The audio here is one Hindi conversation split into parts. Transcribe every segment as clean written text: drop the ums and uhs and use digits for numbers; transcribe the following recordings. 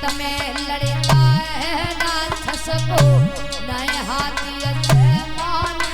खेत में लड़का है राक्षस को नए हाथी से माने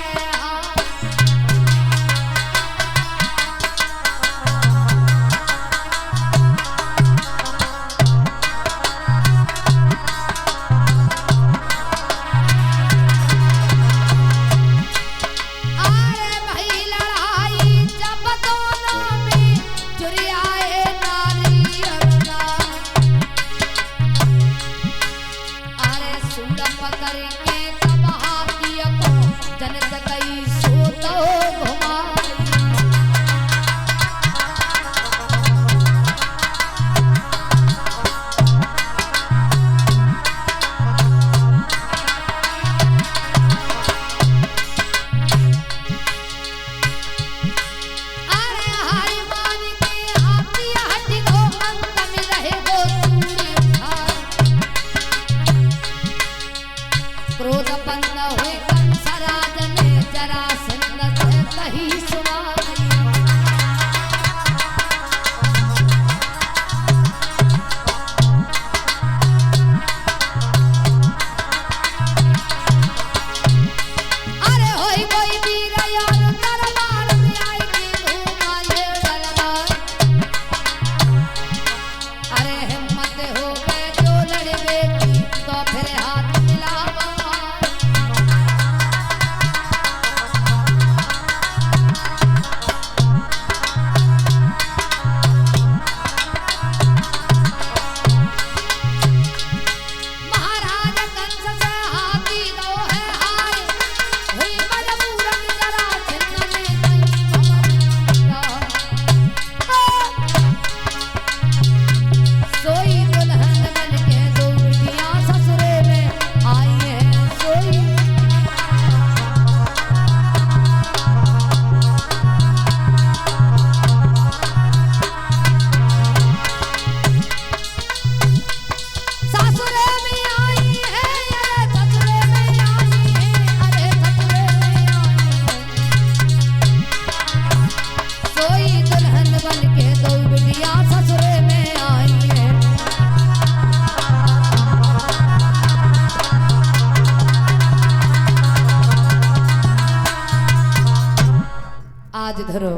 आज धरो।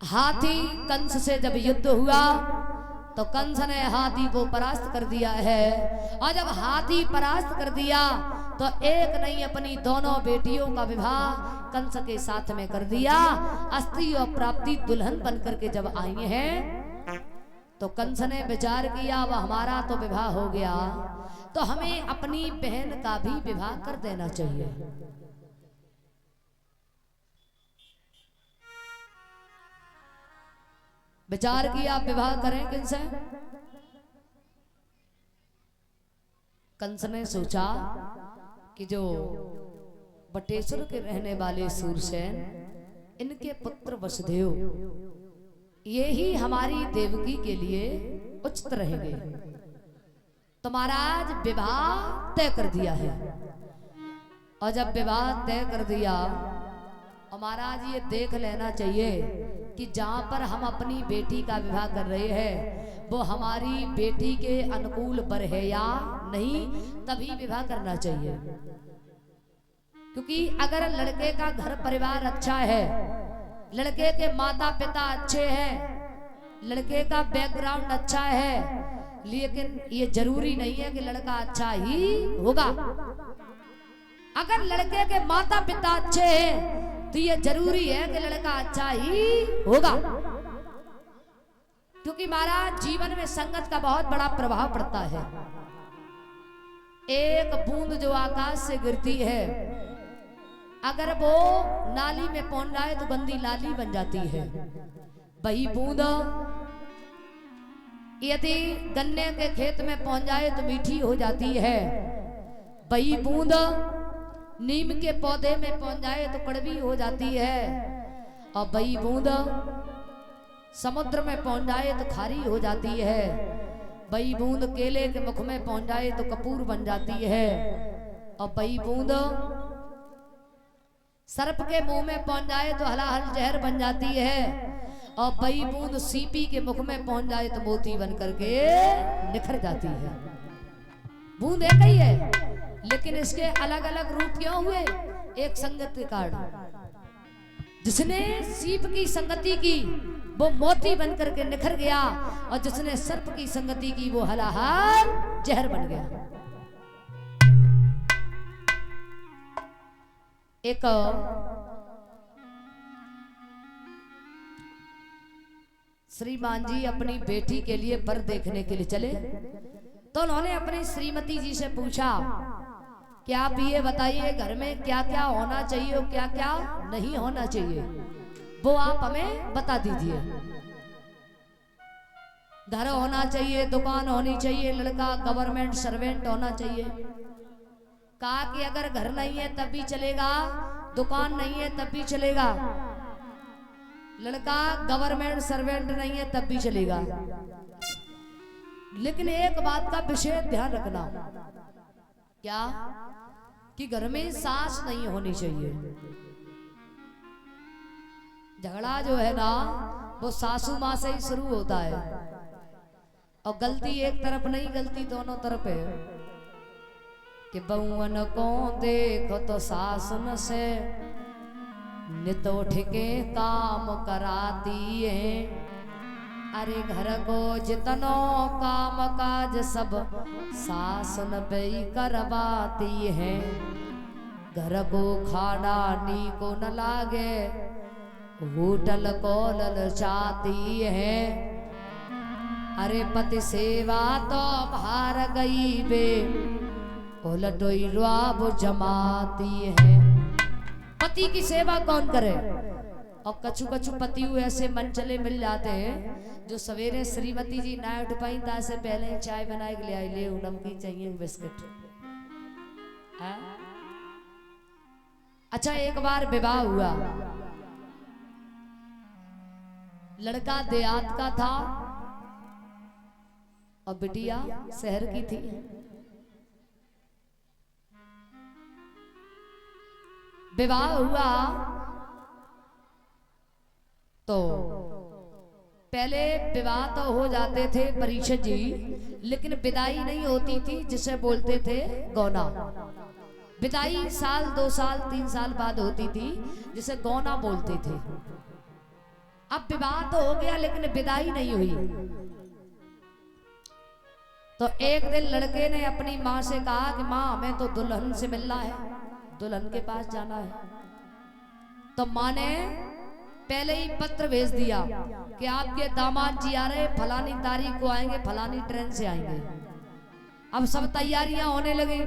हाथी कंस से जब युद्ध हुआ तो कंस ने हाथी को परास्त कर दिया है, और जब हाथी परास्त कर दिया तो एक नहीं अपनी दोनों बेटियों का विवाह कंस के साथ में कर दिया। अस्थि और प्राप्ति दुल्हन बनकर के जब आई हैं तो कंस ने विचार किया वह हमारा तो विवाह हो गया, तो हमें अपनी बहन का भी विवाह कर देना चाहिए। विचार किया विवाह करें किनसे? कंस ने सोचा कि जो बटेश्वर के रहने वाले सूरसेन, इनके पुत्र वसुदेव, ये ही हमारी देवकी के लिए उचित रहेंगे। तो महाराज विवाह तय कर दिया है, और जब विवाह तय कर दिया और महाराज ये देख लेना चाहिए कि जहाँ पर हम अपनी बेटी का विवाह कर रहे हैं वो हमारी बेटी के अनुकूल पर है या नहीं, तभी विवाह करना चाहिए। क्योंकि अगर लड़के का घर परिवार अच्छा है, लड़के के माता पिता अच्छे हैं, लड़के का बैकग्राउंड अच्छा है, लेकिन ये जरूरी नहीं है कि लड़का अच्छा ही होगा। अगर लड़के के माता पिता अच्छे हैं तो ये जरूरी है कि लड़का अच्छा ही होगा। क्योंकि महाराज जीवन में संगत का बहुत बड़ा प्रभाव पड़ता है। एक बूंद जो आकाश से गिरती है, अगर वो नाली में पहुंच जाए तो गंदी नाली बन जाती है। वही बूंद यदि गन्ने के खेत में पहुंच जाए तो मीठी हो जाती है। वही बूंद नीम के पौधे में पहुंच जाए तो कड़वी हो जाती है, और वही बूंद समुद्र में पहुंच जाए तो खारी हो जाती है। वही बूंद केले के मुख में पहुंच जाए तो कपूर बन जाती है, और वही बूंद सर्प के मुंह में पहुंच जाए तो हलाहल जहर बन जाती है। और वही बूंद सीपी के मुख में पहुंच जाए तो मोती बन करके निखर जाती है। बूंद एक ही है, लेकिन इसके अलग अलग रूप क्यों हुए? एक संगत के कारण। जिसने सीप की संगति की वो मोती बन करके निखर गया, और जिसने सर्प की संगति की वो हलाहल जहर बन गया। एक श्रीमान जी अपनी बेटी के लिए वर देखने के लिए चले, तो उन्होंने अपनी श्रीमती जी से पूछा कि आप ये बताइए घर में क्या क्या होना चाहिए और क्या क्या नहीं होना चाहिए, वो आप हमें बता दीजिए। घर होना चाहिए, दुकान होनी चाहिए, लड़का गवर्नमेंट सर्वेंट होना चाहिए। कहा कि अगर घर नहीं है तब भी चलेगा, दुकान नहीं है तब भी चलेगा, लड़का गवर्नमेंट सर्वेंट नहीं है तब भी चलेगा, लेकिन एक बात का विशेष ध्यान रखना। क्या? कि घर में सास नहीं होनी चाहिए। झगड़ा जो है ना वो सासू माँ से ही शुरू होता है, और गलती एक तरफ नहीं, गलती दोनों तरफ है। कि बहुअन को देखो तो सासुन से नित उठ के काम कराती है। अरे घर को जितनो काम काज सब सासुन पे ही करवाती है। घर को खाना नी को न लागे, होटल को ललचाती है। अरे पति सेवा तो बाहर गई बे, उलटोई रुआब जमाती है। पति की सेवा कौन करे? और कछु कछु पति ऐसे मन चले मिल जाते हैं जो सवेरे श्रीमती जी ना उठ पाई ता से पहले चाय बनाए के ले आई, ले नमकीन चाहिए बिस्किट। अच्छा, एक बार विवाह हुआ, लड़का देहात का था और बिटिया शहर की थी। विवाह हुआ तो पहले विवाह तो हो जाते थे परीक्षित जी, लेकिन विदाई नहीं होती थी, जिसे बोलते थे गौना। विदाई साल 2 साल 3 साल बाद होती थी, जिसे गौना बोलते थे। अब विवाह तो हो गया लेकिन विदाई नहीं हुई। तो एक दिन लड़के ने अपनी माँ से कहा कि माँ हमें तो दुल्हन से मिलना है, दुल्हन के पास जाना है। तो माँ ने पहले ही पत्र भेज दिया कि आपके दामाद जी आ रहे, फलानी तारीख को आएंगे, फलानी ट्रेन से आएंगे। अब सब तैयारियां होने लगी,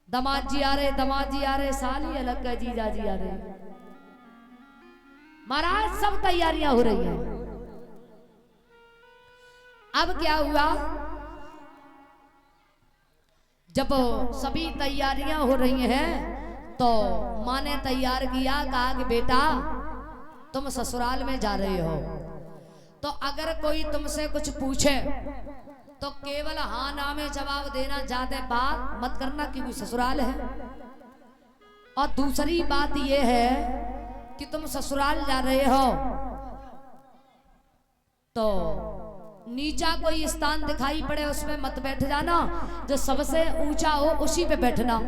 दामाद जी आ रहे, दामाद जी आ रहे, साली अलग का जीजा जी आ रहे। महाराज सब तैयारियां हो रही हैं। अब क्या हुआ, जब सभी तैयारियां हो रही हैं तो माँ ने तैयार किया, कहा कि बेटा तुम ससुराल में जा रहे हो, तो अगर कोई तुमसे कुछ पूछे तो केवल हाँ ना में जवाब देना, ज्यादा बात मत करना क्योंकि ससुराल है। और दूसरी बात यह है कि तुम ससुराल जा रहे हो तो नीचा कोई स्थान दिखाई पड़े उसमें मत बैठ जाना, जो सबसे ऊंचा हो उसी पे बैठना।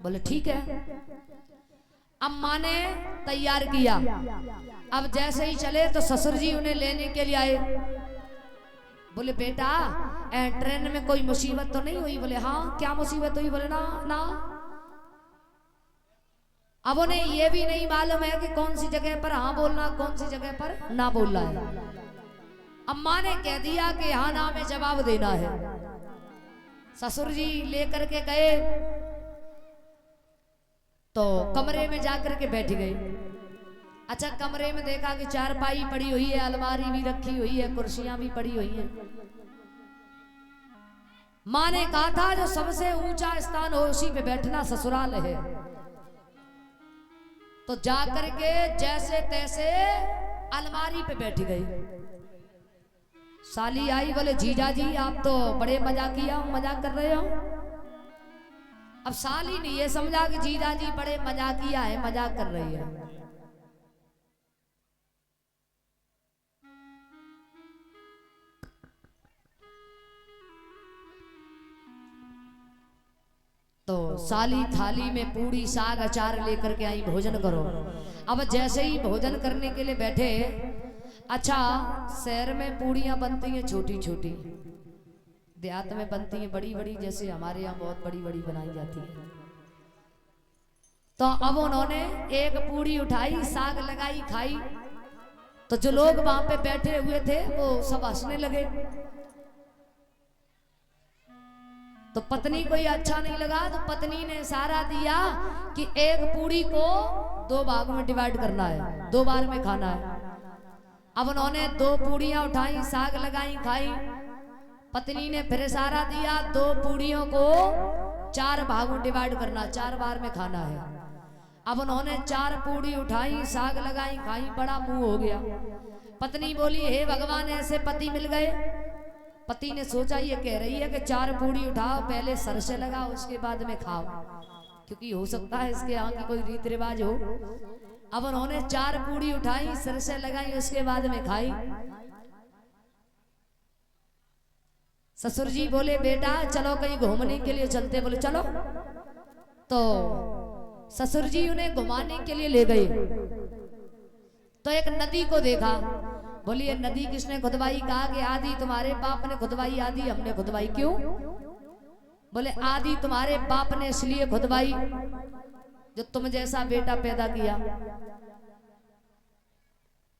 बोले ठीक है। अब माँ ने तैयार किया। अब जैसे ही चले तो ससुर जी उन्हें लेने के लिए आए। बोले बेटा ट्रेन में कोई मुसीबत तो नहीं हुई? बोले हाँ, क्या मुसीबत हुई? बोले ना ना। अब उन्हें ये भी नहीं मालूम है कि कौन सी जगह पर हाँ बोलना, कौन सी जगह पर ना बोलना है। अम्मा ने कह दिया कि हाँ ना में जवाब देना है। ससुर जी लेकर के गए तो कमरे में जाकर के बैठ गए। अच्छा, कमरे में देखा कि चारपाई पड़ी हुई है, अलमारी भी रखी हुई है, कुर्सियां भी पड़ी हुई हैं। माँ ने कहा था जो सबसे ऊंचा स्थान हो उसी पे बैठना, ससुराल है। तो जाकर के जैसे तैसे अलमारी पे बैठ गई। साली आई, बोले जीजा जी आप तो बड़े मजाकिया मजाक कर रहे हो। अब साली ने ये समझा कि जीजा जी बड़े मजाकिया है, मजाक कर रही है। तो साली थाली में पूड़ी साग अचार लेकर के आई, भोजन करो। अब जैसे ही भोजन करने के लिए बैठे, अच्छा शहर में पूड़ियाँ बनती हैं छोटी छोटी, देहात में बनती हैं बड़ी बड़ी, जैसे हमारे यहाँ बहुत बड़ी बड़ी बनाई जाती है। तो अब उन्होंने एक पूड़ी उठाई, साग लगाई, खाई। तो जो लोग वहां पे बैठे हुए थे वो सब हंसने लगे। तो पत्नी को ये अच्छा नहीं लगा, तो पत्नी ने इशारा दिया कि एक पूड़ी को 2 भाग में डिवाइड करना है, 2 बार में खाना है। अब उन्होंने 2 पूड़ियां उठाई, साग लगाई, खाई। पत्नी ने फिर इशारा दिया 2 पूड़ियों को 4 भाग में डिवाइड करना, 4 बार में खाना है। अब उन्होंने 4 पूड़ी उठाई, साग लगाई, खाई, बड़ा मुंह हो गया। पत्नी बोली हे भगवान, ऐसे पति मिल गए। पति ने सोचा ये कह रही है कि 4 पूड़ी उठाओ, पहले सर से लगाओ उसके बाद में खाओ, क्योंकि हो सकता है इसके यहाँ की कोई रीति रिवाज हो। अब उन्होंने 4 पूड़ी उठाई, सर से लगाई, उसके बाद में खाई। ससुर जी बोले बेटा चलो कहीं घूमने के लिए चलते, बोले चलो। तो ससुर जी उन्हें घुमाने के लिए ले गए। तो एक नदी को देखा, बोली ये नदी किसने खुदवाई? कहा कि आदि तुम्हारे बाप ने खुदवाई, आदि हमने खुदवाई। क्यों? बोले आदि तुम्हारे बाप ने इसलिए खुदवाई जो तुम जैसा बेटा पैदा किया,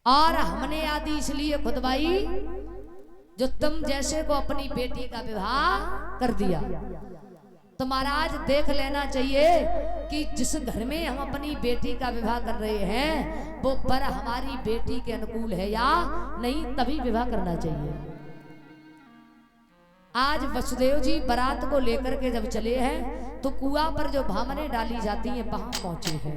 और हमने आदि इसलिए खुदवाई जो तुम जैसे को अपनी बेटी का विवाह कर दिया। तो महाराज देख लेना चाहिए कि जिस घर में हम अपनी बेटी का विवाह कर रहे हैं वो वर हमारी बेटी के अनुकूल है या नहीं, तभी विवाह करना चाहिए। आज वसुदेव जी बारात को लेकर के जब चले हैं तो कुआं पर जो भामने डाली जाती हैं वहां पहुंचे हैं।